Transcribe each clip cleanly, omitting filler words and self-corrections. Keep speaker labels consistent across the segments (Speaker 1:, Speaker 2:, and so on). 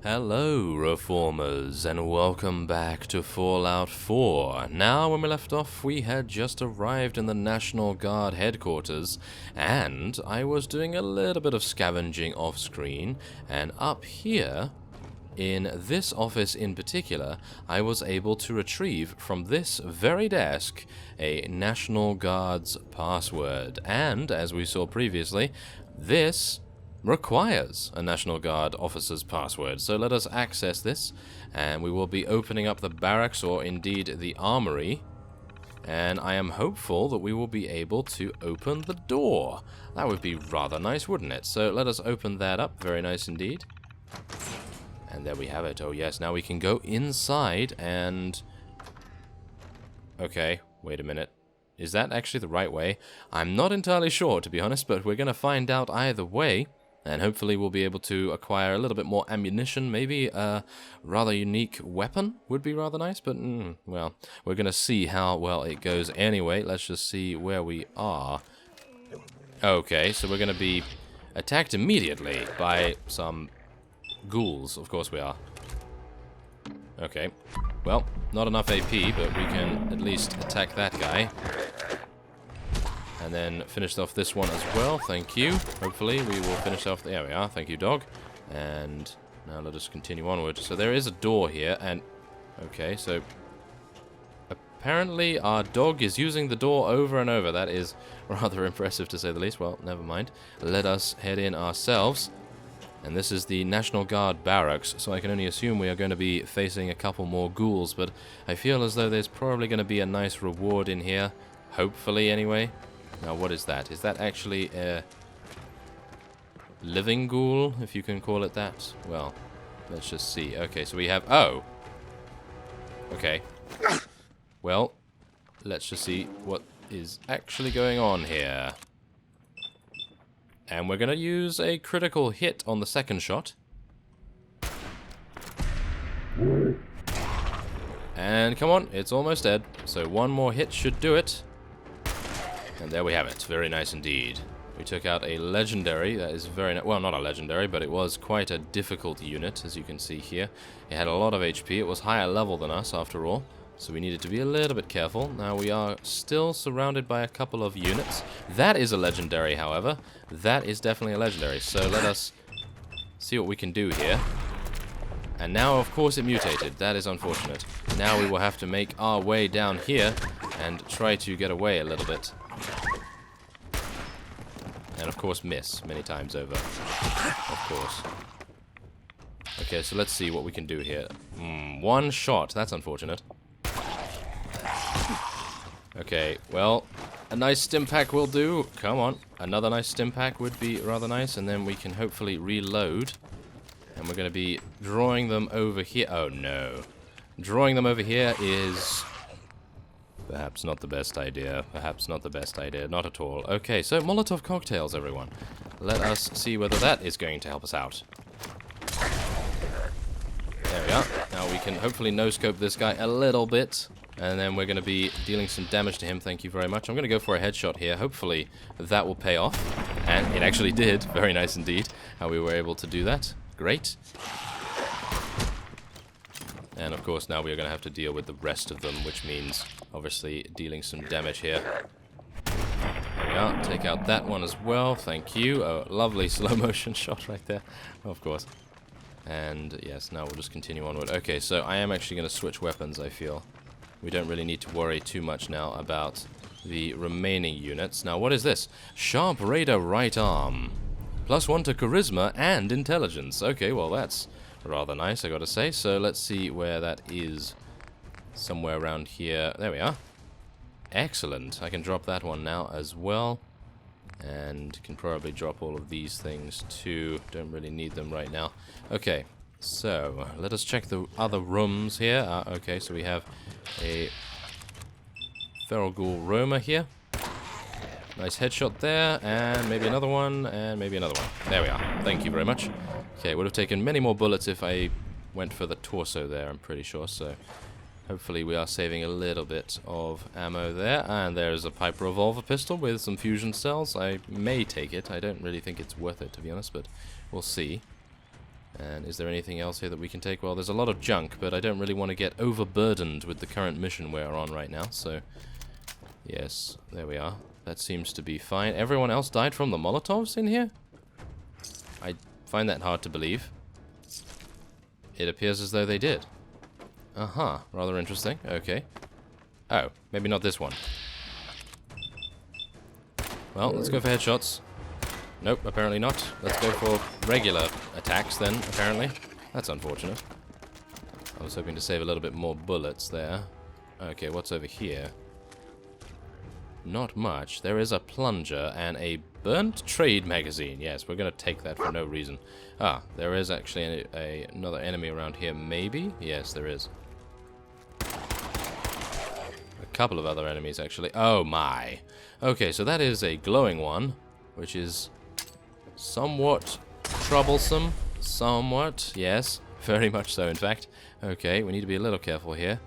Speaker 1: Hello, Reformers, and welcome back to Fallout 4. Now, when we left off, we had just arrived in the National Guard headquarters, and I was doing a little bit of scavenging off-screen, and up here, in this office in particular, I was able to retrieve from this very desk a National Guard's password, and, as we saw previously, this requires a National Guard officer's password. So let us access this, and we will be opening up the barracks, or indeed the armory, and I am hopeful that we will be able to open the door. That would be rather nice, wouldn't it? So let us open that up. Very nice indeed. And there we have it. Oh yes, now we can go inside and... Okay, wait a minute. Is that actually the right way? I'm not entirely sure, to be honest, but we're going to find out either way. And hopefully we'll be able to acquire a little bit more ammunition. Maybe a rather unique weapon would be rather nice. But, well, we're going to see how well it goes anyway. Let's just see where we are. Okay, so we're going to be attacked immediately by some ghouls. Of course we are. Okay. Well, not enough AP, but we can at least attack that guy. And then finish off this one as well, thank you. Hopefully we will finish off... There we are, thank you, dog. And now let us continue onward. So there is a door here, and... Okay, so... Apparently our dog is using the door over and over. That is rather impressive, to say the least. Well, never mind. Let us head in ourselves. And this is the National Guard barracks, so I can only assume we are going to be facing a couple more ghouls, but I feel as though there's probably going to be a nice reward in here. Hopefully, anyway. Now, what is that? Is that actually a living ghoul, if you can call it that? Well, let's just see. Okay, so we have... Oh! Okay. Well, let's just see what is actually going on here. And we're going to use a critical hit on the second shot. And come on, it's almost dead. So one more hit should do it. And there we have it. Very nice indeed. We took out a legendary. That is very... Well, not a legendary, but it was quite a difficult unit, as you can see here. It had a lot of HP. It was higher level than us, after all. So we needed to be a little bit careful. Now we are still surrounded by a couple of units. That is a legendary, however. That is definitely a legendary. So let us see what we can do here. And now, of course, it mutated. That is unfortunate. Now we will have to make our way down here and try to get away a little bit. And, of course, miss many times over. Of course. Okay, so let's see what we can do here. One shot. That's unfortunate. Okay, well, a nice stim pack will do. Come on. Another nice stim pack would be rather nice, and then we can hopefully reload. And we're going to be drawing them over here. Oh, no. Drawing them over here is... perhaps not the best idea. Perhaps not the best idea. Not at all. Okay, so Molotov cocktails, everyone. Let us see whether that is going to help us out. There we are. Now we can hopefully no-scope this guy a little bit. And then we're going to be dealing some damage to him. Thank you very much. I'm going to go for a headshot here. Hopefully that will pay off. And it actually did. Very nice indeed how we were able to do that. Great. And of course now we are going to have to deal with the rest of them, which means obviously dealing some damage here. There we are. Take out that one as well. Thank you. Oh, lovely slow motion shot right there. Of course. And yes, now we'll just continue onward. Okay, so I am actually going to switch weapons, I feel. We don't really need to worry too much now about the remaining units. Now, what is this? Sharp Raider right arm. +1 to charisma and intelligence. Okay, well, that's rather nice, I gotta say. So let's see where that is. Somewhere around here. There we are. Excellent. I can drop that one now as well. And can probably drop all of these things too. Don't really need them right now. Okay. So, let us check the other rooms here. Okay, so we have a Feral Ghoul Roma here. Nice headshot there, and maybe another one, and maybe another one. There we are. Thank you very much. Okay, would have taken many more bullets if I went for the torso there, I'm pretty sure, so... Hopefully we are saving a little bit of ammo there. And there's a pipe revolver pistol with some fusion cells. I may take it. I don't really think it's worth it, to be honest, but we'll see. And is there anything else here that we can take? Well, there's a lot of junk, but I don't really want to get overburdened with the current mission we're on right now, so... Yes, there we are. That seems to be fine. Everyone else died from the Molotovs in here? I find that hard to believe. It appears as though they did. Uh-huh, rather interesting. Okay. Oh, maybe not this one. Well, let's go for headshots. Nope, apparently not. Let's go for regular attacks then, apparently. That's unfortunate. I was hoping to save a little bit more bullets there. Okay, what's over here? Not much. There is a plunger and a burnt trade magazine. Yes, we're going to take that for no reason. Ah, there is actually another enemy around here, maybe? Yes, there is. A couple of other enemies, actually. Oh, my. Okay, so that is a glowing one, which is somewhat troublesome. Somewhat, yes. Very much so, in fact. Okay, we need to be a little careful here.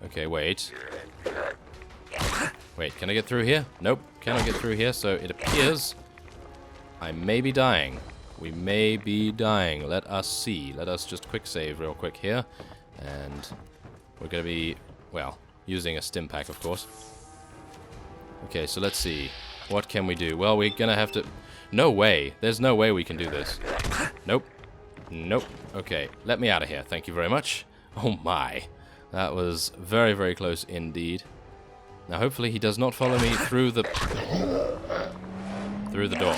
Speaker 1: Okay, wait. Wait, can I get through here? Nope, cannot get through here, so it appears I may be dying. We may be dying. Let us see. Let us just quick save real quick here. And we're going to be, well, using a stim pack, of course. Okay, so let's see. What can we do? Well, we're going to have to... No way. There's no way we can do this. Nope. Nope. Okay, let me out of here. Thank you very much. Oh my. That was very, very close indeed. Now, hopefully he does not follow me through the door.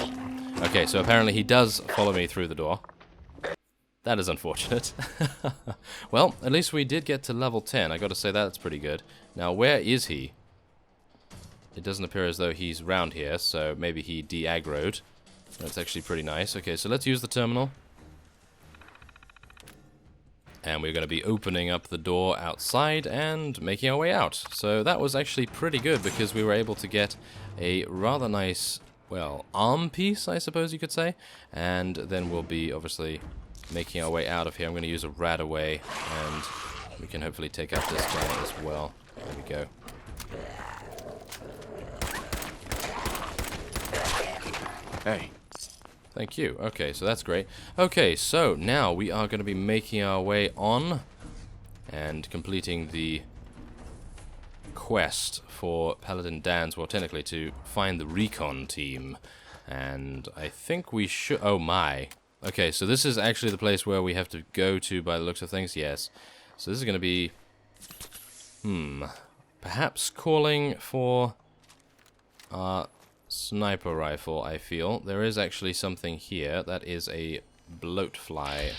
Speaker 1: Okay, so apparently he does follow me through the door. That is unfortunate. Well, at least we did get to level 10. I gotta say that's pretty good. Now, where is he? It doesn't appear as though he's round here, so maybe he de-aggroed. That's actually pretty nice. Okay, so let's use the terminal. And we're going to be opening up the door outside and making our way out. So that was actually pretty good because we were able to get a rather nice, well, arm piece, I suppose you could say. And then we'll be obviously making our way out of here. I'm going to use a rad away and we can hopefully take out this guy as well. There we go. Hey. Thank you. Okay, so that's great. Okay, so now we are going to be making our way on and completing the quest for Paladin Dan's, well, technically to find the recon team. And I think we should... Oh, my. Okay, so this is actually the place where we have to go to by the looks of things. Yes. So this is going to be... Perhaps calling for... sniper rifle, I feel. There is actually something here. That is a bloatfly.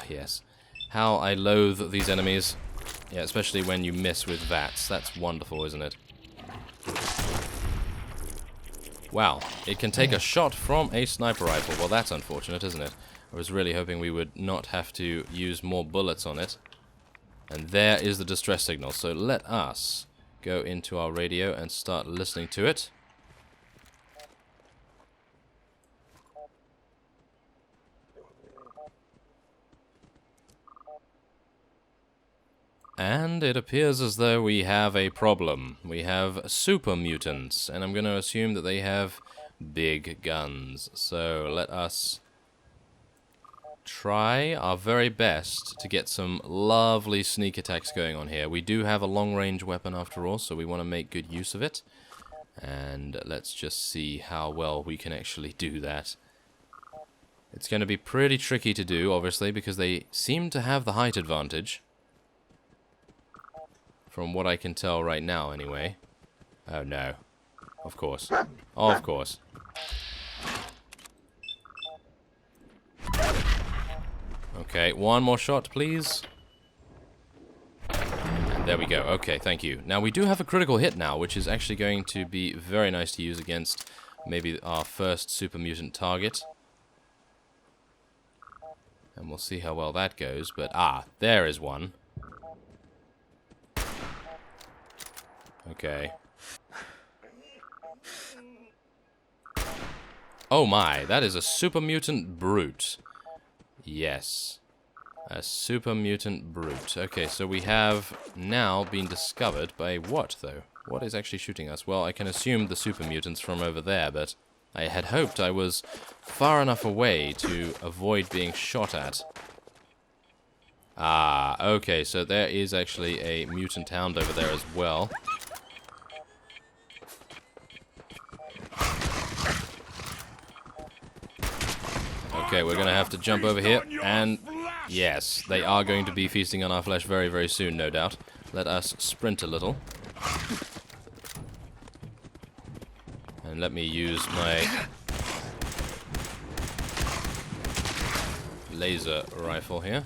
Speaker 1: Yes. How I loathe these enemies. Yeah, especially when you miss with VATS. That's wonderful, isn't it? Wow. It can take a shot from a sniper rifle. Well, that's unfortunate, isn't it? I was really hoping we would not have to use more bullets on it. And there is the distress signal. So let us go into our radio and start listening to it. And it appears as though we have a problem. We have super mutants, and I'm going to assume that they have big guns. So let us try our very best to get some lovely sneak attacks going on here. We do have a long-range weapon after all, so we want to make good use of it. And let's just see how well we can actually do that. It's going to be pretty tricky to do, obviously, because they seem to have the height advantage. From what I can tell right now, anyway. Oh, no. Of course. Of course. Okay, one more shot, please. And there we go. Okay, thank you. Now, we do have a critical hit now, which is actually going to be very nice to use against maybe our first super mutant target. And we'll see how well that goes. But, there is one. Okay. Oh my, that is a super mutant brute. Yes. A super mutant brute. Okay, so we have now been discovered by what, though? What is actually shooting us? Well, I can assume the super mutants from over there, but I had hoped I was far enough away to avoid being shot at. Ah, okay, so there is actually a mutant hound over there as well. Okay, we're gonna have to jump over here, and yes, they are going to be feasting on our flesh very, very soon, no doubt. Let us sprint a little. And let me use my laser rifle here.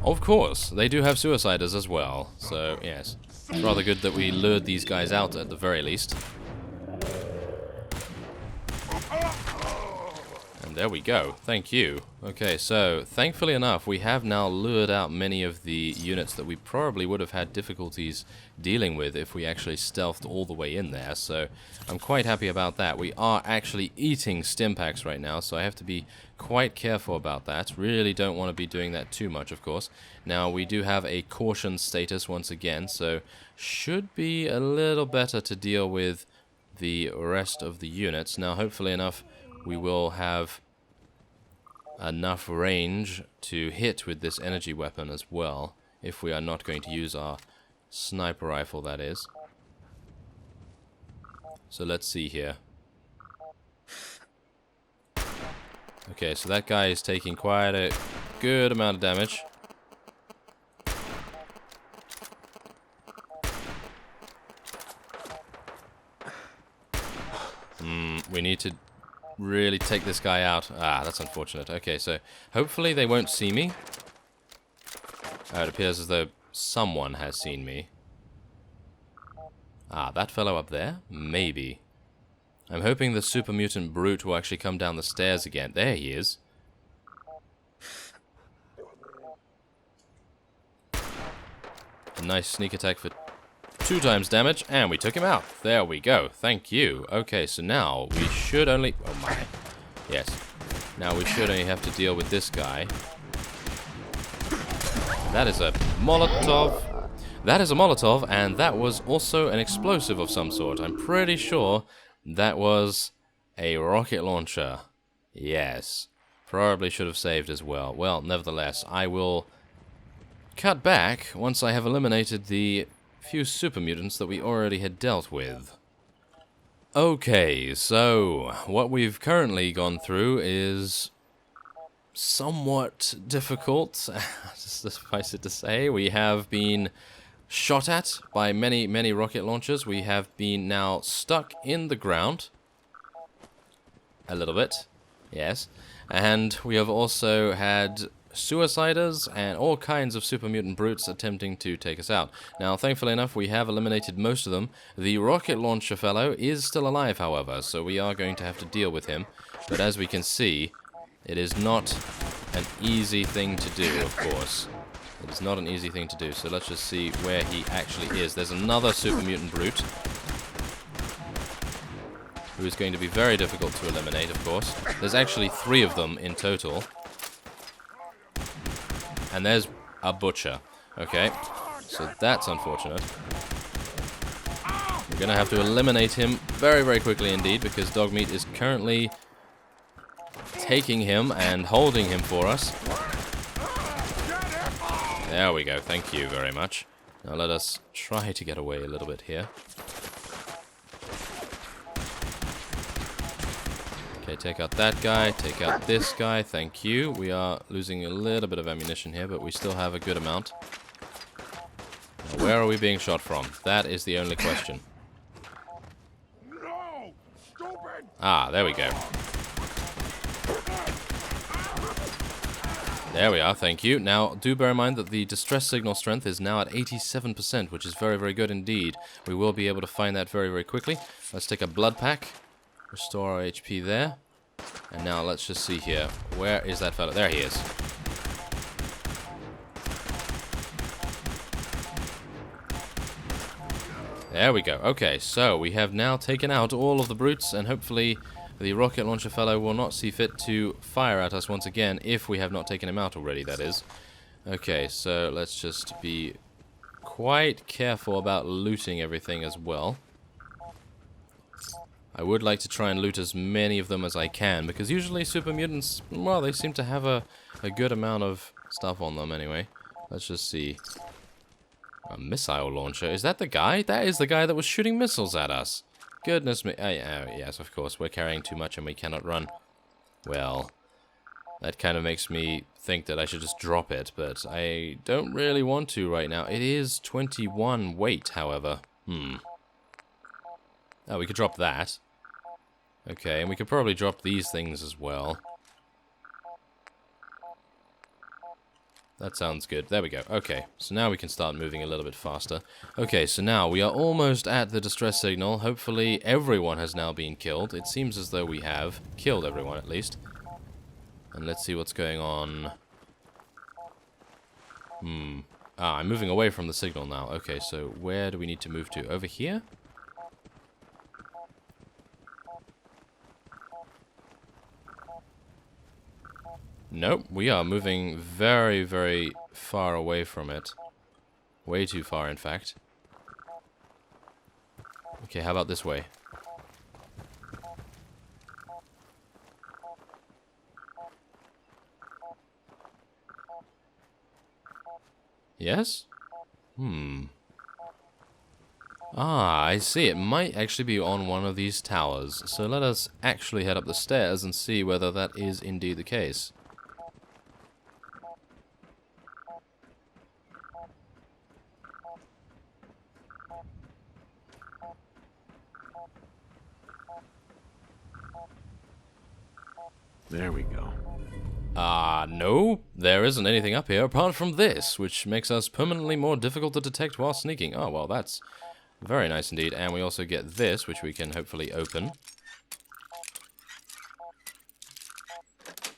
Speaker 1: Of course, they do have suiciders as well, so yes. It's rather good that we lured these guys out at the very least. And there we go, thank you. Okay, so thankfully enough, we have now lured out many of the units that we probably would have had difficulties dealing with if we actually stealthed all the way in there, so I'm quite happy about that. We are actually eating stimpaks right now, so I have to be quite careful about that. Really don't want to be doing that too much, of course. Now, we do have a caution status once again, so should be a little better to deal with the rest of the units. Now, hopefully enough, we will have enough range to hit with this energy weapon as well, if we are not going to use our sniper rifle, that is. So let's see here. Okay, so that guy is taking quite a good amount of damage. We need to really take this guy out. Ah, that's unfortunate. Okay, so hopefully they won't see me. It appears as though someone has seen me. Ah, that fellow up there? Maybe. I'm hoping the super mutant brute will actually come down the stairs again. There he is. A nice sneak attack for 2 times damage, and we took him out. There we go. Thank you. Okay, so now we should only... Oh my. Yes. Now we should only have to deal with this guy. That is a Molotov. That is a Molotov, and that was also an explosive of some sort. I'm pretty sure that was a rocket launcher. Yes. Probably should have saved as well. Well, nevertheless, I will cut back once I have eliminated the few super mutants that we already had dealt with. Okay, so what we've currently gone through is somewhat difficult, just suffice it to say. We have been shot at by many, many rocket launchers. We have been now stuck in the ground. A little bit, yes. And we have also had suiciders and all kinds of super mutant brutes attempting to take us out. Now, thankfully enough, we have eliminated most of them. The rocket launcher fellow is still alive, however, so we are going to have to deal with him. But as we can see, it is not an easy thing to do, of course. It is not an easy thing to do, so let's just see where he actually is. There's another super mutant brute, who is going to be very difficult to eliminate, of course. There's actually 3 of them in total. And there's a butcher. Okay, so that's unfortunate. We're going to have to eliminate him very, very quickly indeed, because Dogmeat is currently taking him and holding him for us. There we go, thank you very much. Now let us try to get away a little bit here. Okay, take out that guy, take out this guy, thank you. We are losing a little bit of ammunition here, but we still have a good amount. Now, where are we being shot from? That is the only question. Ah, there we go. There we are, thank you. Now, do bear in mind that the distress signal strength is now at 87%, which is very, very good indeed. We will be able to find that very, very quickly. Let's take a blood pack. Restore our HP there. And now let's just see here. Where is that fellow? There he is. There we go. Okay, so we have now taken out all of the brutes, and hopefully the rocket launcher fellow will not see fit to fire at us once again, if we have not taken him out already, that is. Okay, so let's just be quite careful about looting everything as well. I would like to try and loot as many of them as I can, because usually super mutants, well, they seem to have a good amount of stuff on them anyway. Let's just see. A missile launcher. Is that the guy? That is the guy that was shooting missiles at us. Goodness me. Yes, of course. We're carrying too much and we cannot run. Well, that kind of makes me think that I should just drop it, but I don't really want to right now. It is 21 weight, however. Oh, we could drop that. Okay, and we could probably drop these things as well. That sounds good. There we go. Okay, so now we can start moving a little bit faster. Okay, so now we are almost at the distress signal. Hopefully everyone has now been killed. It seems as though we have killed everyone at least. And let's see what's going on. I'm moving away from the signal now. Okay, so where do we need to move to? Over here? Nope, we are moving very, very far away from it. Way too far, in fact. Okay, how about this way? Yes? Ah, I see. It might actually be on one of these towers. So let us actually head up the stairs and see whether that is indeed the case.
Speaker 2: There we go.
Speaker 1: No, there isn't anything up here apart from this, which makes us permanently more difficult to detect while sneaking. Oh, well, that's very nice indeed. And we also get this, which we can hopefully open.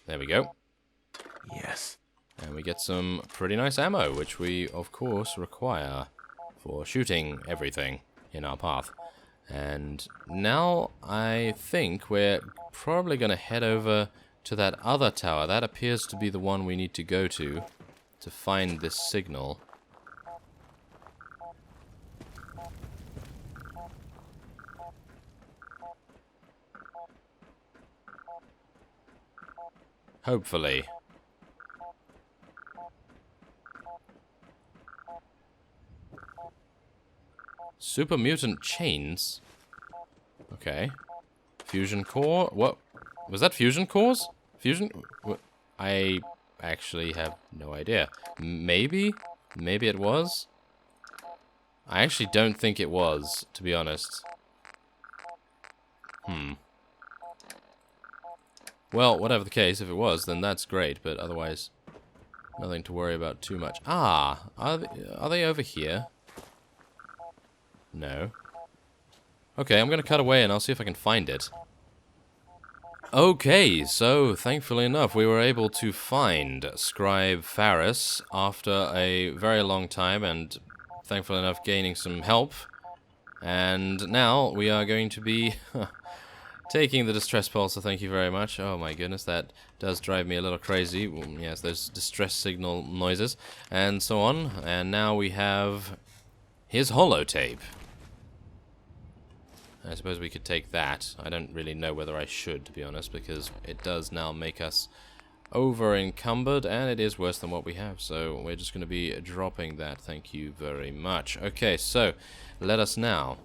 Speaker 1: There we go.
Speaker 2: Yes.
Speaker 1: And we get some pretty nice ammo, which we, of course, require for shooting everything in our path. And now I think we're probably going to head over to that other tower. That appears to be the one we need to go to find this signal. Hopefully. Super mutant chains? Okay. Fusion core? What? Was that fusion cores? Fusion? What? I actually have no idea. Maybe? Maybe it was? I actually don't think it was, to be honest. Well, whatever the case, if it was, then that's great, but otherwise, nothing to worry about too much. Ah, are they over here? No. Okay, I'm gonna cut away and I'll see if I can find it. Okay, so thankfully enough, we were able to find Scribe Faris after a very long time and thankfully enough gaining some help. And now we are going to be taking the distress pulse, so thank you very much. Oh my goodness, that does drive me a little crazy. Yes, those distress signal noises and so on. And now we have his holotape. I suppose we could take that. I don't really know whether I should, to be honest, because it does now make us over-encumbered, and it is worse than what we have, so we're just going to be dropping that. Thank you very much. Okay, so let us now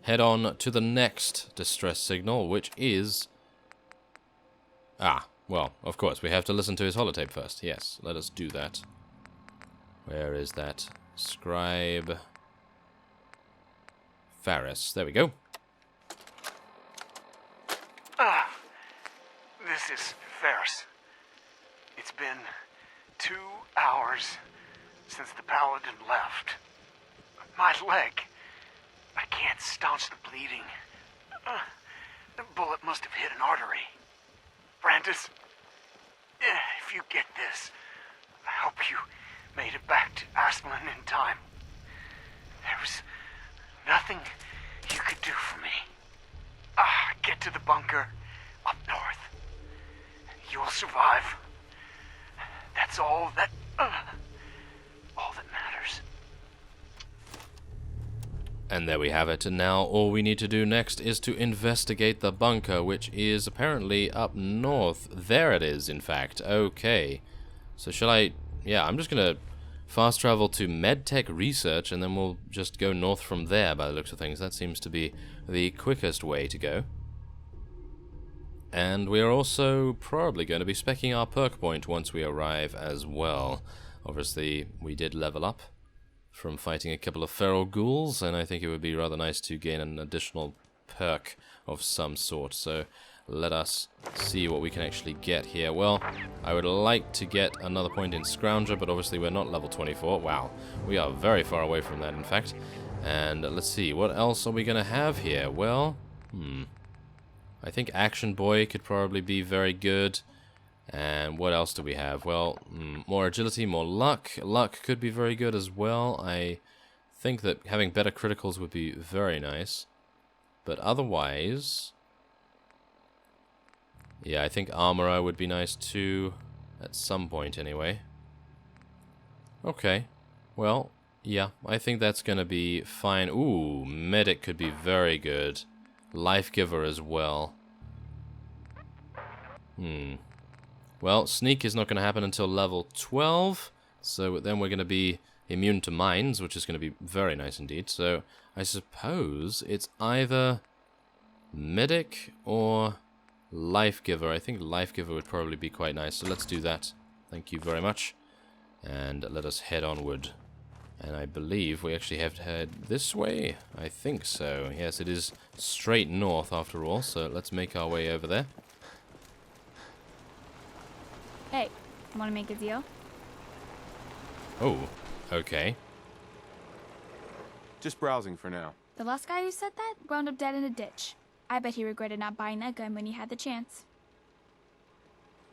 Speaker 1: head on to the next distress signal, which is... well, of course, we have to listen to his holotape first. Yes, let us do that. Where is that? Scribe Faris. There we go.
Speaker 3: This is Faris. It's been 2 hours since the paladin left. My leg. I can't staunch the bleeding. The bullet must have hit an artery. Brandis, if you get this, I hope you made it back to Aslan in time. There was nothing you could do for me. Get to the bunker up north. You'll survive. That's all that matters.
Speaker 1: And there we have it. And now all we need to do next is to investigate the bunker, which is apparently up north. There it is, in fact. Okay. So shall I... Yeah, I'm just going to fast travel to MedTech Research, and then we'll just go north from there by the looks of things. That seems to be the quickest way to go. And we are also probably going to be specking our perk point once we arrive as well. Obviously, we did level up from fighting a couple of feral ghouls, and I think it would be rather nice to gain an additional perk of some sort. So let us see what we can actually get here. Well, I would like to get another point in Scrounger, but obviously we're not level 24. Wow, we are very far away from that, in fact. And let's see, what else are we going to have here? Well, I think Action Boy could probably be very good. And what else do we have? Well, more agility, more luck. Luck could be very good as well. I think that having better criticals would be very nice. But otherwise... yeah, I think Armorer would be nice too. At some point, anyway. Okay. Well, yeah, I think that's going to be fine. Ooh, Medic could be very good. Life Giver as well. Well, Sneak is not going to happen until level 12, so then we're going to be immune to mines, which is going to be very nice indeed. So I suppose it's either Medic or Life Giver. I think Life Giver would probably be quite nice, so let's do that. Thank you very much. And let us head onward. And I believe we actually have to head this way. I think so. Yes, it is straight north after all, so let's make our way over there.
Speaker 4: Hey, want to make a deal?
Speaker 1: Oh, okay.
Speaker 2: Just browsing for now.
Speaker 4: The last guy who said that wound up dead in a ditch. I bet he regretted not buying that gun when he had the chance.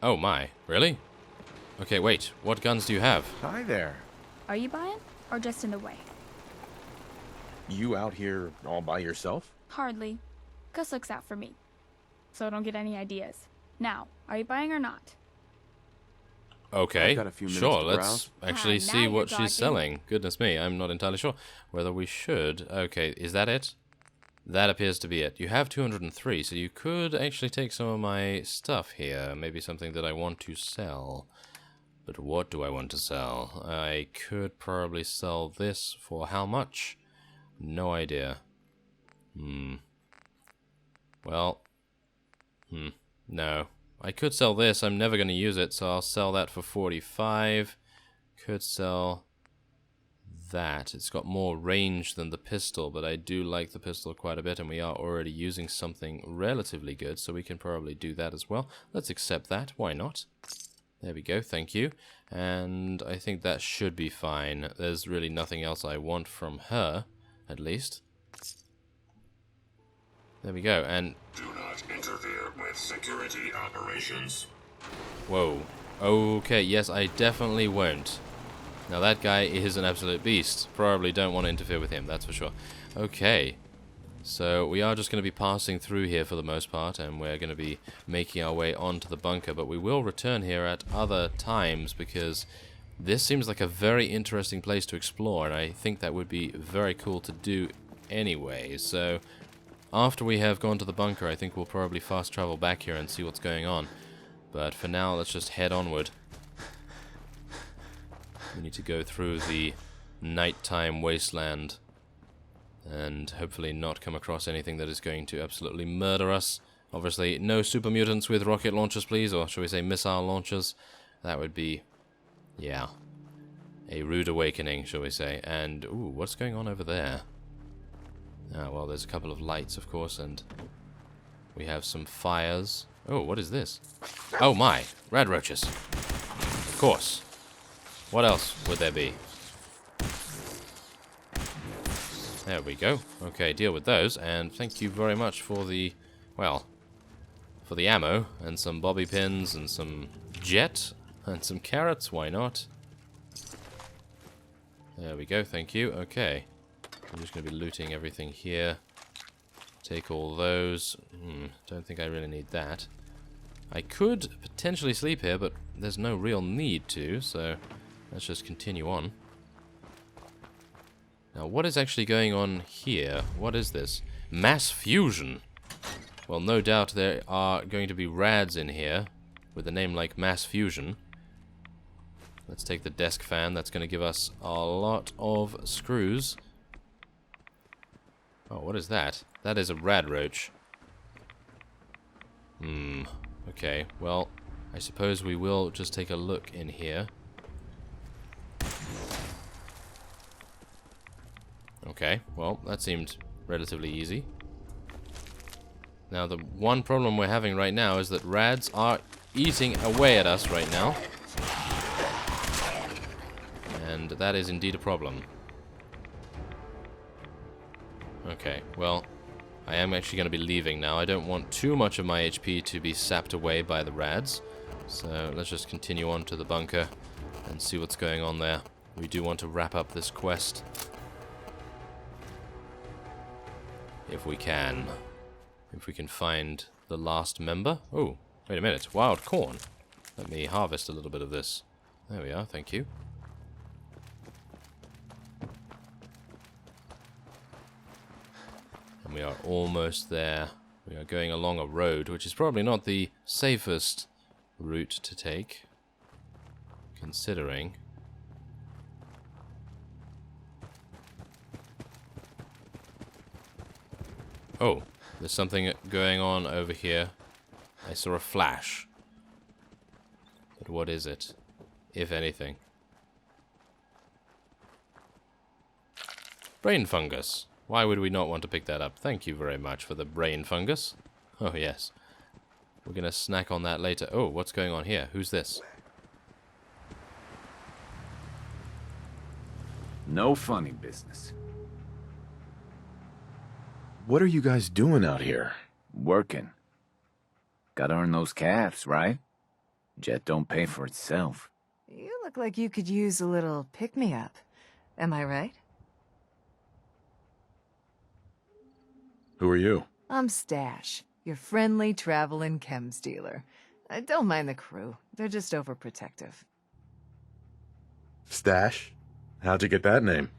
Speaker 1: Oh my, really? Okay, wait, what guns do you have?
Speaker 2: Hi there.
Speaker 4: Are you buying, or just in the way?
Speaker 2: You out here all by yourself?
Speaker 4: Hardly. Gus looks out for me, so don't get any ideas. Now, are you buying or not?
Speaker 1: Okay,
Speaker 2: I've got a few minutes
Speaker 1: sure,
Speaker 2: to
Speaker 1: let's actually
Speaker 4: now
Speaker 1: see
Speaker 4: you're
Speaker 1: what she's
Speaker 4: talking.
Speaker 1: selling. Goodness me, I'm not entirely sure whether we should. Okay, is that it? That appears to be it. You have 203, so you could actually take some of my stuff here. Maybe something that I want to sell. But what do I want to sell? I could probably sell this for how much? No idea. Well, no. I could sell this, I'm never going to use it, so I'll sell that for 45. Could sell that. It's got more range than the pistol, but I do like the pistol quite a bit, and we are already using something relatively good, so we can probably do that as well. Let's accept that, why not? There we go, thank you. And I think that should be fine. There's really nothing else I want from her, at least. There we go, and...
Speaker 5: Do not interfere with security operations.
Speaker 1: whoa. Okay, yes, I definitely won't. Now that guy is an absolute beast. Probably don't want to interfere with him, that's for sure. Okay. So we are just going to be passing through here for the most part, and we're going to be making our way onto the bunker, but we will return here at other times because this seems like a very interesting place to explore, and I think that would be very cool to do anyway. So after we have gone to the bunker, I think we'll probably fast travel back here and see what's going on. But for now, let's just head onward. We need to go through the nighttime wasteland and hopefully not come across anything that is going to absolutely murder us. Obviously, no super mutants with rocket launchers, please, or shall we say missile launchers. That would be, yeah, a rude awakening, shall we say. And, ooh, what's going on over there? Ah, well, there's a couple of lights, of course, and we have some fires. Oh, what is this? Oh my, rad roaches. Of course. What else would there be? There we go. Okay, deal with those, and thank you very much for the, well, for the ammo, and some bobby pins, and some jet, and some carrots, why not? There we go, thank you. Okay. I'm just going to be looting everything here. Take all those. Don't think I really need that. I could potentially sleep here, but there's no real need to, so let's just continue on. Now, what is actually going on here? What is this? Mass fusion. Well, no doubt there are going to be rads in here with a name like Mass Fusion. Let's take the desk fan. That's going to give us a lot of screws. Oh, what is that? That is a rad roach. Okay, well, I suppose we will just take a look in here. Okay, well, that seemed relatively easy. Now, the one problem we're having right now is that rads are eating away at us right now. And that is indeed a problem. Okay, well, I am actually going to be leaving now. I don't want too much of my HP to be sapped away by the rads. So let's just continue on to the bunker and see what's going on there. We do want to wrap up this quest. If we can. If we can find the last member. Oh, wait a minute. Wild corn. Let me harvest a little bit of this. There we are, thank you. And we are almost there. We are going along a road, which is probably not the safest route to take, considering. Oh, there's something going on over here. I saw a flash. But what is it, if anything? Brain fungus. Why would we not want to pick that up? Thank you very much for the brain fungus. Oh, yes. We're going to snack on that later. Oh, what's going on here? Who's this?
Speaker 6: No funny business.
Speaker 2: What are you guys doing out here?
Speaker 6: Working. Gotta earn those calves, right? Jet don't pay for itself.
Speaker 7: You look like you could use a little pick-me-up. Am I right?
Speaker 2: Who are you?
Speaker 7: I'm Stash, your friendly traveling chems dealer. I don't mind the crew. They're just overprotective.
Speaker 2: Stash? How'd you get that name?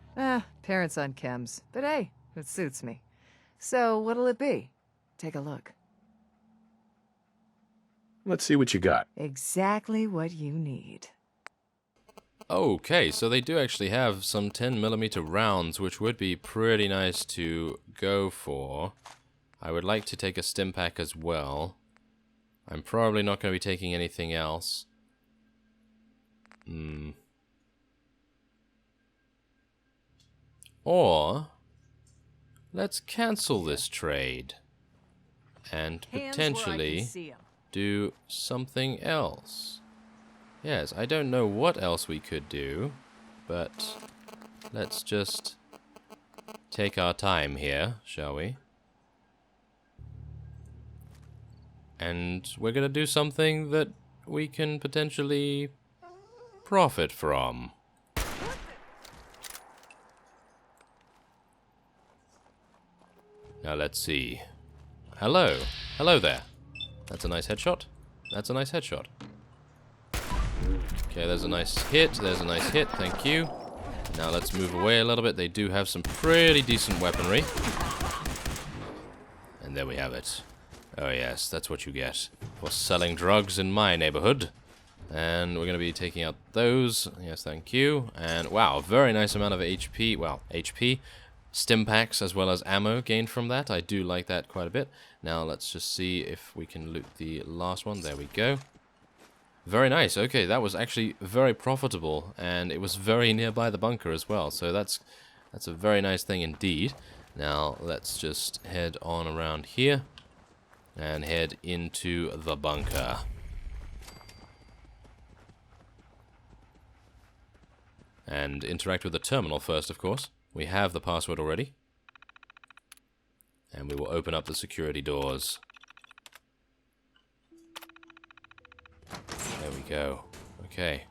Speaker 7: Parents on chems. But hey, it suits me. So, what'll it be? Take a look.
Speaker 2: Let's see what you got.
Speaker 7: Exactly what you need.
Speaker 1: Okay, so they do actually have some 10mm rounds, which would be pretty nice to go for. I would like to take a stim pack as well. I'm probably not going to be taking anything else. Or, let's cancel this trade and potentially do something else. Yes, I don't know what else we could do, but let's just take our time here, shall we? And we're gonna do something that we can potentially profit from. Now let's see. Hello. Hello there. That's a nice headshot. That's a nice headshot. Okay, there's a nice hit. There's a nice hit. Thank you. Now let's move away a little bit. They do have some pretty decent weaponry. And there we have it. Oh yes, that's what you get for selling drugs in my neighborhood. And we're going to be taking out those. Yes, thank you. And wow, very nice amount of HP. Well, HP. Stim packs as well as ammo gained from that. I do like that quite a bit. Now let's just see if we can loot the last one. There we go. Very nice. Okay, that was actually very profitable, and it was very nearby the bunker as well. So that's a very nice thing indeed. Now let's just head on around here and head into the bunker. And interact with the terminal first, of course. We have the password already. And we will open up the security doors. There we go. Okay.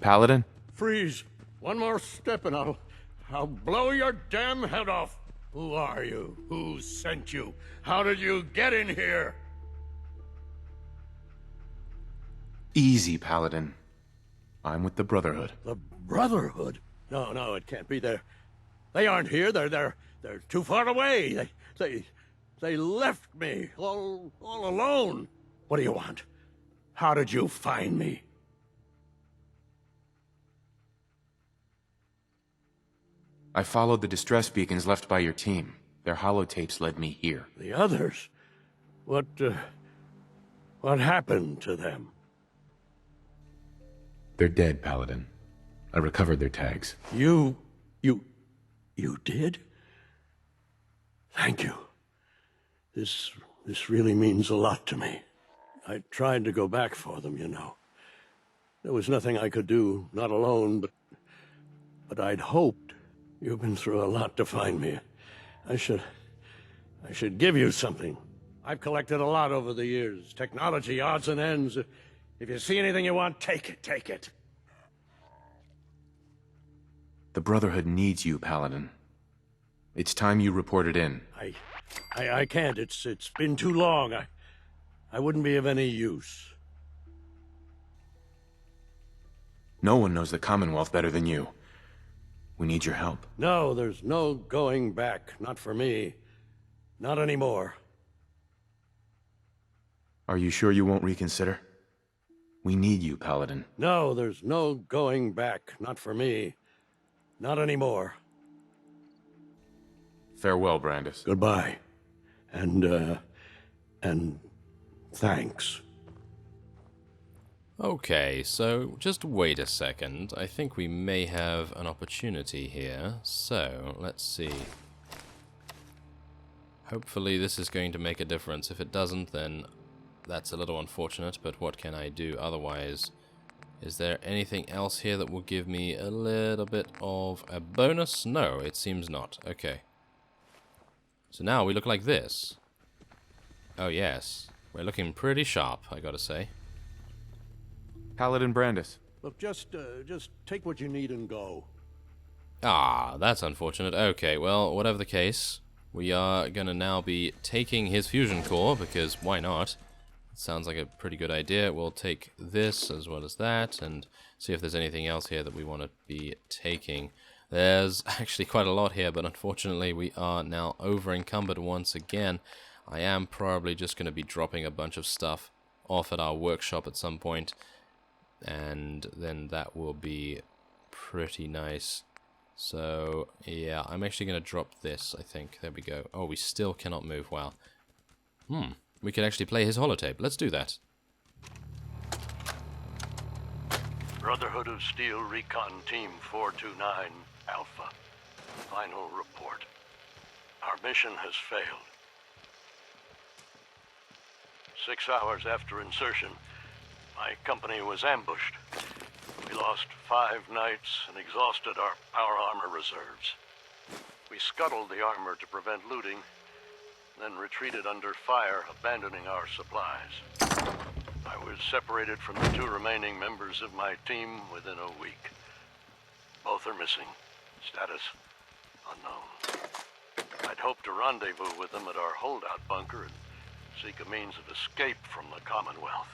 Speaker 2: Paladin?
Speaker 8: Freeze! One more step and I'll blow your damn head off! Who are you? Who sent you? How did you get in here?
Speaker 2: Easy, Paladin. I'm with the Brotherhood.
Speaker 8: The Brotherhood? No, it can't be. They aren't here. They're too far away. They left me all alone. What do you want? How did you find me?
Speaker 9: I followed the distress beacons left by your team. Their holotapes led me here.
Speaker 8: The others? What happened to them?
Speaker 9: They're dead, Paladin. I recovered their tags.
Speaker 8: You did? Thank you. This really means a lot to me. I tried to go back for them, you know. There was nothing I could do, not alone, but I'd hoped. You've been through a lot to find me. I should give you something. I've collected a lot over the years. Technology, odds and ends. If you see anything you want, take it.
Speaker 9: The Brotherhood needs you, Paladin. It's time you reported in.
Speaker 8: I can't. It's been too long. I wouldn't be of any use.
Speaker 9: No one knows the Commonwealth better than you. We need your help.
Speaker 8: No, there's no going back. Not for me. Not anymore.
Speaker 9: Are you sure you won't reconsider? We need you, Paladin.
Speaker 8: No, there's no going back. Not for me. Not anymore.
Speaker 9: Farewell, Brandis.
Speaker 8: Goodbye. And thanks.
Speaker 1: Okay, so just wait a second. I think we may have an opportunity here. So, let's see. Hopefully this is going to make a difference. If it doesn't, then that's a little unfortunate, but what can I do otherwise? Is there anything else here that will give me a little bit of a bonus? No, it seems not. Okay. So now we look like this. Oh yes, we're looking pretty sharp, I gotta say.
Speaker 9: Paladin Brandis.
Speaker 8: Look, just take what you need and go.
Speaker 1: Ah, that's unfortunate. Okay, well, whatever the case, we are gonna now be taking his fusion core, because why not? It sounds like a pretty good idea. We'll take this as well as that, and see if there's anything else here that we want to be taking. There's actually quite a lot here, but unfortunately we are now over encumbered once again. I am probably just going to be dropping a bunch of stuff off at our workshop at some point, and then that will be pretty nice. So yeah, I'm actually going to drop this, I think. There we go. Oh, we still cannot move. Wow. We could actually play his holotape. Let's do that.
Speaker 8: Brotherhood of Steel Recon Team 429 Alpha. Final report. Our mission has failed. 6 hours after insertion, my company was ambushed. We lost 5 knights and exhausted our power armor reserves. We scuttled the armor to prevent looting, then retreated under fire, abandoning our supplies. I was separated from the 2 remaining members of my team within a week. Both are missing. Status unknown. I'd hoped to rendezvous with them at our holdout bunker and seek a means of escape from the Commonwealth.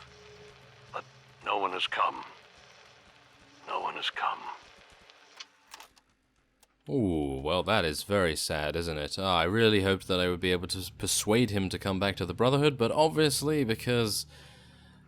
Speaker 8: But no one has come. No one has come.
Speaker 1: Ooh, well that is very sad, isn't it? I really hoped that I would be able to persuade him to come back to the Brotherhood, but obviously because,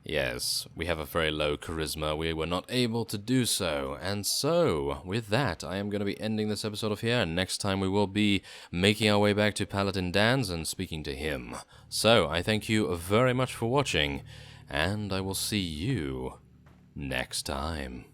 Speaker 1: yes, we have a very low charisma, we were not able to do so. And so, with that, I am going to be ending this episode off here, and next time we will be making our way back to Paladin Dan's and speaking to him. So, I thank you very much for watching, and I will see you next time.